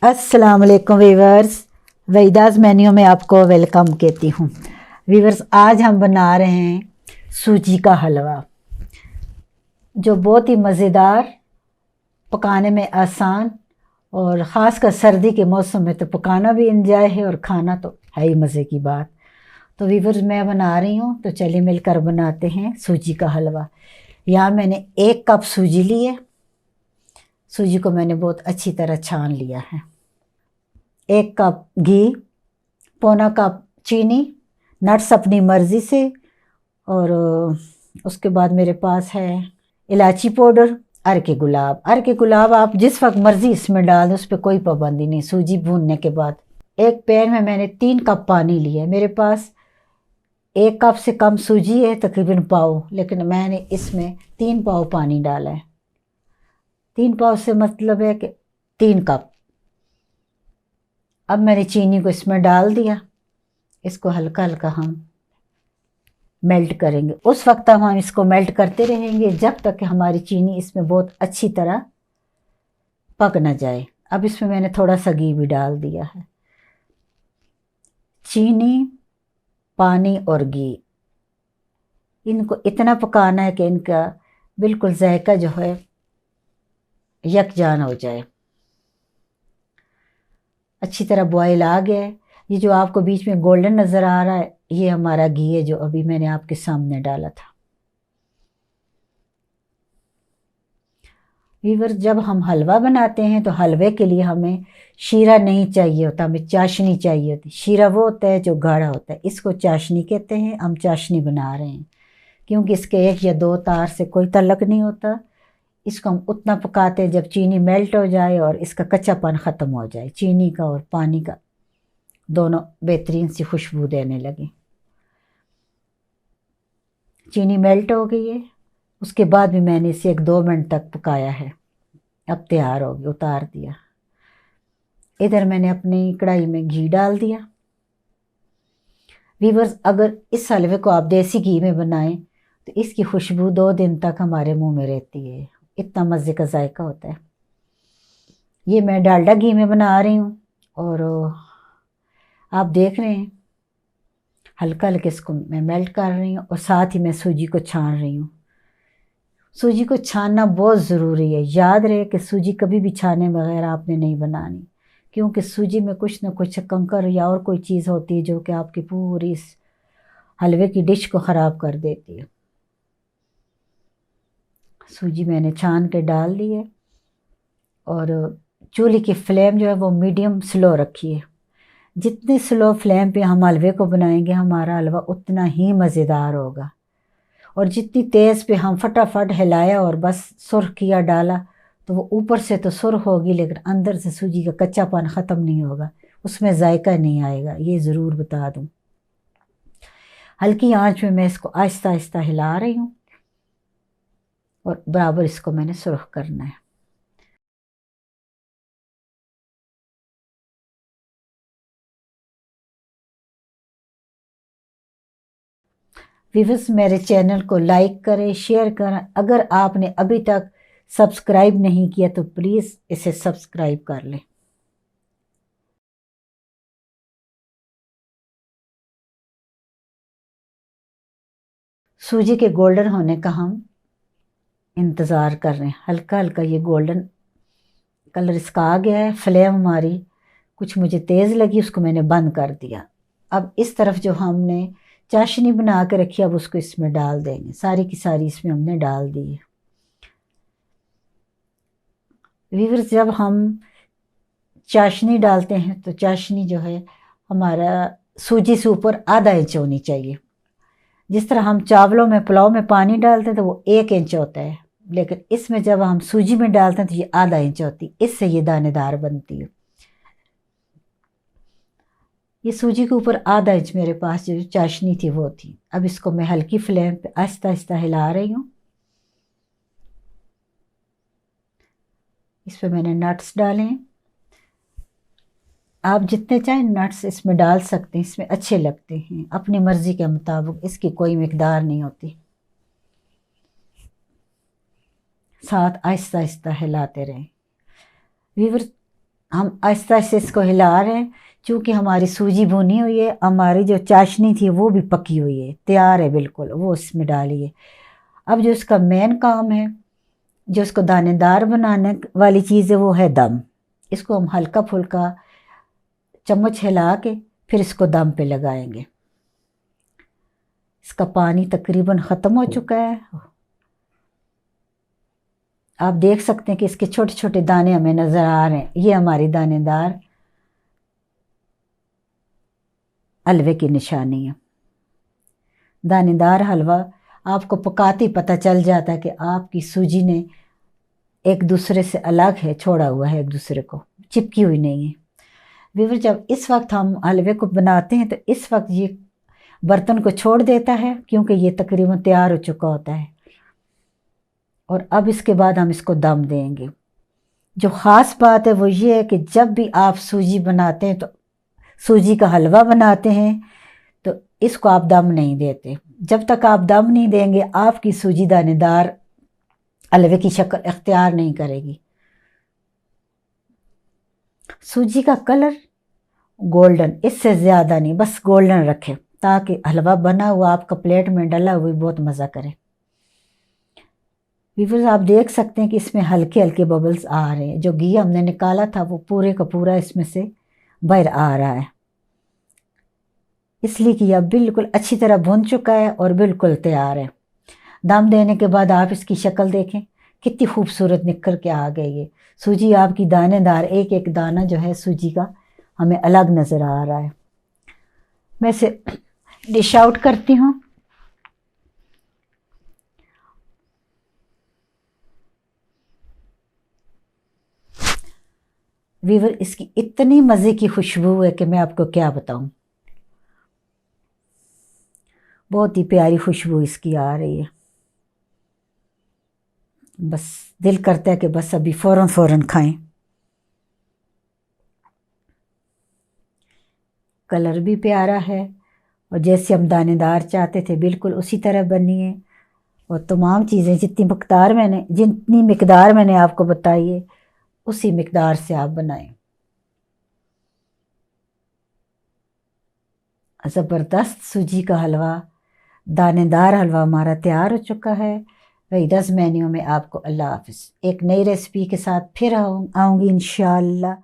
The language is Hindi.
अस्सलाम वालेकुम वीवर्स, वहीदास मेन्यू में आपको वेलकम कहती हूँ। वीवर्स, आज हम बना रहे हैं सूजी का हलवा, जो बहुत ही मज़ेदार, पकाने में आसान और ख़ासकर सर्दी के मौसम में तो पकाना भी इंजॉय है और खाना तो है ही मज़े की बात। तो वीवर्स, मैं बना रही हूँ, तो चलिए मिलकर बनाते हैं सूजी का हलवा। यहाँ मैंने 1 कप सूजी ली है। सूजी को मैंने बहुत अच्छी तरह छान लिया है। 1 कप घी, पौना कप चीनी, नट्स अपनी मर्ज़ी से, और उसके बाद मेरे पास है इलायची पाउडर, अर के गुलाब आप जिस वक्त मर्ज़ी इसमें डाल दें, उस पर कोई पाबंदी नहीं। सूजी भूनने के बाद एक पैन में मैंने 3 कप पानी लिया है। मेरे पास 1 कप से कम सूजी है, तकरीबन पाव, लेकिन मैंने इसमें 3 पाव पानी डाला है। 3 पाव से मतलब है कि 3 कप। अब मैंने चीनी को इसमें डाल दिया। इसको हल्का हल्का हम मेल्ट करेंगे। उस वक्त हम इसको मेल्ट करते रहेंगे जब तक कि हमारी चीनी इसमें बहुत अच्छी तरह पक ना जाए। अब इसमें मैंने थोड़ा सा घी भी डाल दिया है। चीनी, पानी और घी, इनको इतना पकाना है कि इनका बिल्कुल जायका जो है यकजान हो जाए। अच्छी तरह बॉयल आ गया है। ये जो आपको बीच में गोल्डन नज़र आ रहा है, ये हमारा घी है जो अभी मैंने आपके सामने डाला था। वीवर, जब हम हलवा बनाते हैं तो हलवे के लिए हमें शीरा नहीं चाहिए होता, हमें चाशनी चाहिए होती। शीरा वो होता है जो गाढ़ा होता है, इसको चाशनी कहते हैं। हम चाशनी बना रहे हैं क्योंकि इसके 1 या 2 तार से कोई तलक नहीं होता। इसको हम उतना पकाते हैं जब चीनी मेल्ट हो जाए और इसका कच्चापन ख़त्म हो जाए। चीनी का और पानी का दोनों बेहतरीन सी खुशबू देने लगे। चीनी मेल्ट हो गई है। उसके बाद भी मैंने इसे 1-2 मिनट तक पकाया है। अब तैयार हो गया, उतार दिया। इधर मैंने अपनी कढ़ाई में घी डाल दिया। वीवर्स, अगर इस हलवे को आप देसी घी में बनाएं तो इसकी खुशबू 2 दिन तक हमारे मुंह में रहती है। इतना मज़े का जायका होता है। ये मैं डालडा घी में बना रही हूँ और आप देख रहे हैं हल्का हल्का इसको मैं मेल्ट कर रही हूँ और साथ ही मैं सूजी को छान रही हूँ। सूजी को छानना बहुत ज़रूरी है। याद रहे कि सूजी कभी भी छाने बगैर आपने नहीं बनानी, क्योंकि सूजी में कुछ ना कुछ कंकर या और कोई चीज़ होती है जो कि आपकी पूरी इस हलवे की डिश को ख़राब कर देती है। सूजी मैंने छान के डाल दी है और चूल्हे की फ्लेम जो है वो मीडियम स्लो रखिए। जितनी स्लो फ्लेम पे हम हलवे को बनाएंगे हमारा हलवा उतना ही मज़ेदार होगा। और जितनी तेज़ पे हम फटाफट हिलाया और बस सुर्ख किया डाला तो वो ऊपर से तो सुर्ख होगी लेकिन अंदर से सूजी का कच्चापन ख़त्म नहीं होगा, उसमें जायका नहीं आएगा। ये ज़रूर बता दूँ। हल्की आंच में मैं इसको आहिस्ता आहिस्ता हिला रही हूँ और बराबर इसको मैंने सुर्ख करना है। व्यूअर्स, मेरे चैनल को लाइक करें, शेयर करें। अगर आपने अभी तक सब्सक्राइब नहीं किया तो प्लीज़ इसे सब्सक्राइब कर लें। सूजी के गोल्डन होने का हम इंतज़ार कर रहे हैं। हल्का हल्का ये गोल्डन कलर इसका आ गया है। फ्लेम हमारी कुछ मुझे तेज़ लगी, उसको मैंने बंद कर दिया। अब इस तरफ जो हमने चाशनी बना के रखी अब उसको इसमें डाल देंगे। सारी की सारी इसमें हमने डाल दी है। व्यूअर्स, जब हम चाशनी डालते हैं तो चाशनी जो है हमारा सूजी से ऊपर आधा इंच होनी चाहिए। जिस तरह हम चावलों में पुलाव में पानी डालते हैं तो वो 1 इंच होता है, लेकिन इसमें जब हम सूजी में डालते हैं तो ये आधा इंच होती है। इससे ये दानेदार बनती है। ये सूजी के ऊपर आधा इंच मेरे पास जो चाशनी थी वो थी। अब इसको मैं हल्की फ्लेम पे आहिस्ता आहिस्ता हिला रही हूँ। इस पर मैंने नट्स डाले हैं। आप जितने चाहें नट्स इसमें डाल सकते हैं, इसमें अच्छे लगते हैं। अपनी मर्ज़ी के मुताबिक, इसकी कोई मिकदार नहीं होती। साथ आहिस्ता आहिस्ता हिलाते रहें। व्यूअर्स, हम आहिस्ता आहिस्ता इसको हिला रहे हैं, क्योंकि हमारी सूजी भुनी हुई है, हमारी जो चाशनी थी वो भी पकी हुई है, तैयार है बिल्कुल, वो इसमें डालिए। अब जो इसका मेन काम है, जो इसको दानेदार बनाने वाली चीज़ है, वो है दम। इसको हम हल्का फुल्का चम्मच हिला के फिर इसको दम पे लगाएंगे। इसका पानी तकरीबन ख़त्म हो चुका है। आप देख सकते हैं कि इसके छोटे छोटे दाने हमें नज़र आ रहे हैं। ये हमारी दानेदार हलवे की निशानी है। दानेदार हलवा आपको पकाते ही पता चल जाता है कि आपकी सूजी ने एक दूसरे से अलग है, छोड़ा हुआ है, एक दूसरे को चिपकी हुई नहीं है। व्यूअर, जब इस वक्त हम हलवे को बनाते हैं तो इस वक्त ये बर्तन को छोड़ देता है, क्योंकि ये तकरीबन तैयार हो चुका होता है। और अब इसके बाद हम इसको दम देंगे। जो ख़ास बात है वो ये है कि जब भी आप सूजी बनाते हैं, तो सूजी का हलवा बनाते हैं, तो इसको आप दम नहीं देते। जब तक आप दम नहीं देंगे, आपकी सूजी दानेदार हलवे की शक्ल इख्तियार नहीं करेगी। सूजी का कलर गोल्डन, इससे ज़्यादा नहीं, बस गोल्डन रखें, ताकि हलवा बना हुआ आपका प्लेट में डला हुआ बहुत मज़ा करे। व्यूअर्स, आप देख सकते हैं कि इसमें हल्के हल्के बबल्स आ रहे हैं। जो घी हमने निकाला था वो पूरे का पूरा इसमें से बाहर आ रहा है, इसलिए कि यह बिल्कुल अच्छी तरह भुन चुका है और बिल्कुल तैयार है। दम देने के बाद आप इसकी शक्ल देखें, कितनी खूबसूरत निकल के आ गई है। सूजी आपकी दानेदार, एक एक दाना जो है सूजी का हमें अलग नज़र आ रहा है। मैं इसे डिश आउट करती हूँ। वीवर, इसकी इतनी मज़े की खुशबू है कि मैं आपको क्या बताऊँ। बहुत ही प्यारी खुशबू इसकी आ रही है। बस दिल करता है कि बस अभी फ़ौरन फ़ौरन खाएं। कलर भी प्यारा है और जैसे हम दानेदार चाहते थे बिल्कुल उसी तरह बनी है। और तमाम चीज़ें जितनी मिकदार मैंने आपको बताई है, उसी मिकदार से आप बनाएं। ज़बरदस्त सूजी का हलवा, दानेदार हलवा हमारा तैयार हो चुका है। वहीदा's मेन्यू में आपको अल्लाह हाफ़िज़। एक नई रेसिपी के साथ फिर आऊँगी इंशाअल्लाह।